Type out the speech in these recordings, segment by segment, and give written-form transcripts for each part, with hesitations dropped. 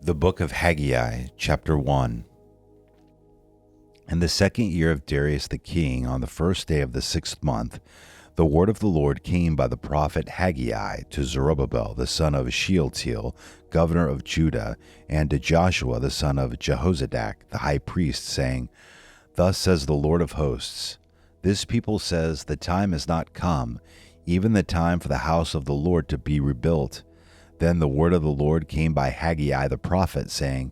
The book of Haggai, chapter 1. In the 2nd year of Darius the king, on the 1st day of the 6th month, the word of the Lord came by the prophet Haggai to Zerubbabel the son of Shealtiel, governor of Judah, and to Joshua the son of Jehozadak, the high priest, saying, Thus says the Lord of hosts, This people says, The time has not come, even the time for the house of the Lord to be rebuilt. Then the word of the Lord came by Haggai the prophet, saying,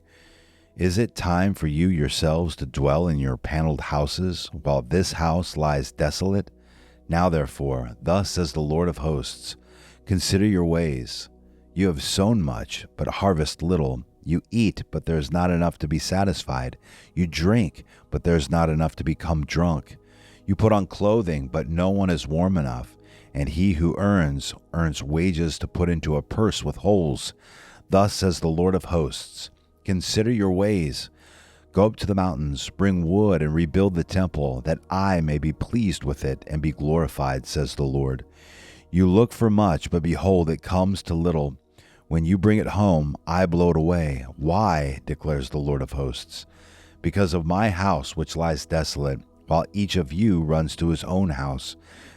Is it time for you yourselves to dwell in your paneled houses, while this house lies desolate? Now therefore, thus says the Lord of hosts, Consider your ways. You have sown much, but harvest little. You eat, but there is not enough to be satisfied. You drink, but there is not enough to become drunk. You put on clothing, but no one is warm enough. And he who earns wages to put into a purse with holes. Thus says the Lord of hosts, Consider your ways. Go up to the mountains, bring wood, and rebuild the temple, that I may be pleased with it and be glorified, says the Lord. You look for much, but behold, it comes to little. When you bring it home, I blow it away. Why, declares the Lord of hosts? Because of my house which lies desolate, while each of you runs to his own house.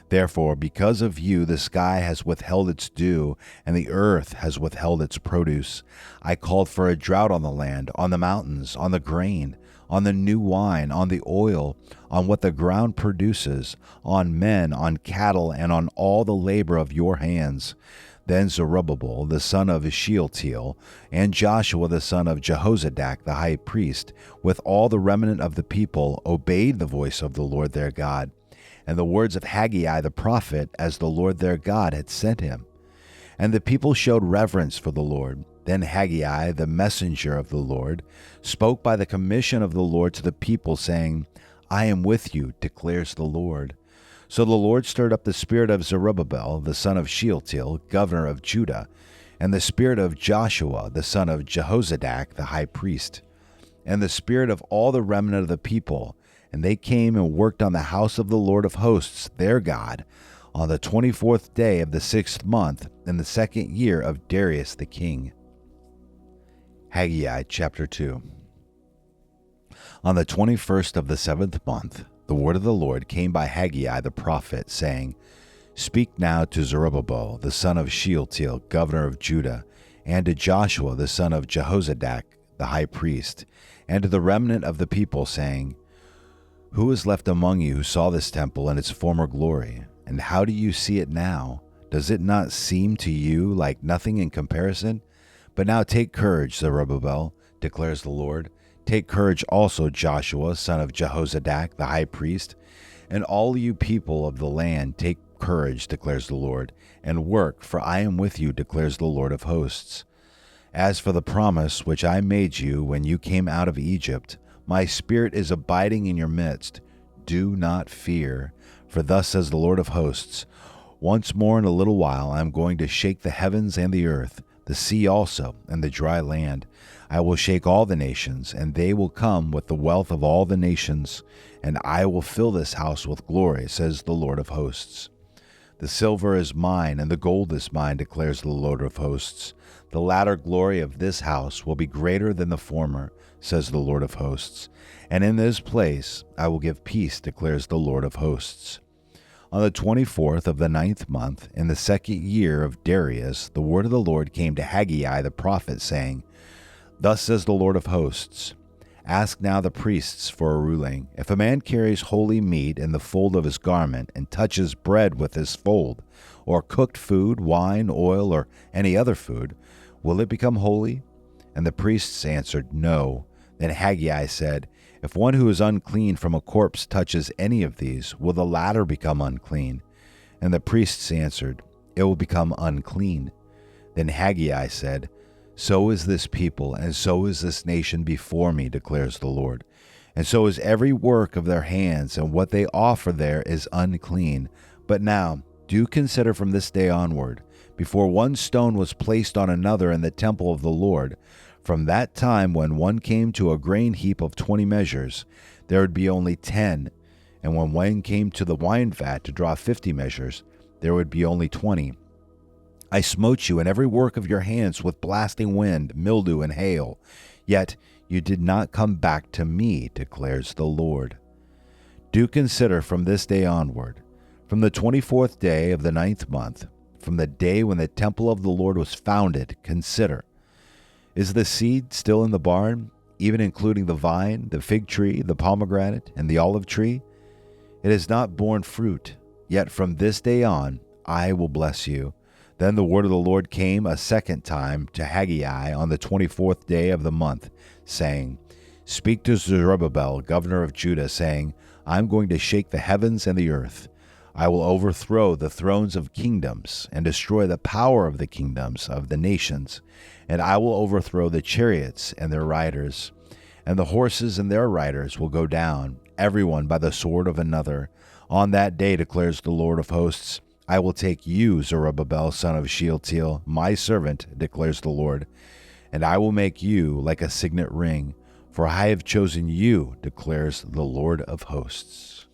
Therefore, because of you, the sky has withheld its dew, and the earth has withheld its produce. I called for a drought on the land, on the mountains, on the grain, on the new wine, on the oil, on what the ground produces, on men, on cattle, and on all the labor of your hands. Then Zerubbabel, the son of Shealtiel, and Joshua, the son of Jehozadak, the high priest, with all the remnant of the people, obeyed the voice of the Lord their God, and the words of Haggai the prophet, as the Lord their God had sent him. And the people showed reverence for the Lord. Then Haggai, the messenger of the Lord, spoke by the commission of the Lord to the people, saying, I am with you, declares the Lord. So the Lord stirred up the spirit of Zerubbabel, the son of Shealtiel, governor of Judah, and the spirit of Joshua, the son of Jehozadak, the high priest, and the spirit of all the remnant of the people. And they came and worked on the house of the Lord of hosts, their God, on the 24th day of the 6th month, in the 2nd year of Darius the king. Haggai chapter 2. On the 21st of the 7th month, the word of the Lord came by Haggai the prophet, saying, Speak now to Zerubbabel, the son of Shealtiel, governor of Judah, and to Joshua, the son of Jehozadak, the high priest, and to the remnant of the people, saying, Who is left among you who saw this temple in its former glory? And how do you see it now? Does it not seem to you like nothing in comparison? But now take courage, Zerubbabel, declares the Lord. Take courage also, Joshua, son of Jehozadak, the high priest. And all you people of the land, take courage, declares the Lord, and work, for I am with you, declares the Lord of hosts. As for the promise which I made you when you came out of Egypt, my spirit is abiding in your midst. Do not fear, for thus says the Lord of hosts, Once more in a little while I am going to shake the heavens and the earth, the sea also, and the dry land. I will shake all the nations, and they will come with the wealth of all the nations, and I will fill this house with glory, says the Lord of hosts. The silver is mine, and the gold is mine, declares the Lord of hosts. The latter glory of this house will be greater than the former, says the Lord of hosts. And in this place I will give peace, declares the Lord of hosts. On the 24th of the 9th month, in the 2nd year of Darius, the word of the Lord came to Haggai the prophet, saying, Thus says the Lord of hosts, Ask now the priests for a ruling. If a man carries holy meat in the fold of his garment, and touches bread with his fold, or cooked food, wine, oil, or any other food, will it become holy? And the priests answered, No. Then Haggai said, If one who is unclean from a corpse touches any of these, will the latter become unclean? And the priests answered, It will become unclean. Then Haggai said, So is this people, and so is this nation before me, declares the Lord. And so is every work of their hands, and what they offer there is unclean. But now, do consider from this day onward, before one stone was placed on another in the temple of the Lord, from that time when one came to a grain heap of 20 measures, there would be only 10, and when one came to the wine vat to draw 50 measures, there would be only 20. I smote you in every work of your hands with blasting wind, mildew, and hail. Yet you did not come back to me, declares the Lord. Do consider from this day onward, from the 24th day of the 9th month, from the day when the temple of the Lord was founded, consider. Is the seed still in the barn, even including the vine, the fig tree, the pomegranate, and the olive tree? It has not borne fruit, yet from this day on I will bless you. Then the word of the Lord came a second time to Haggai on the 24th day of the month, saying, Speak to Zerubbabel, governor of Judah, saying, I am going to shake the heavens and the earth. I will overthrow the thrones of kingdoms and destroy the power of the kingdoms of the nations, and I will overthrow the chariots and their riders, and the horses and their riders will go down, everyone by the sword of another. On that day, declares the Lord of hosts, I will take you, Zerubbabel, son of Shealtiel, my servant, declares the Lord, and I will make you like a signet ring, for I have chosen you, declares the Lord of hosts.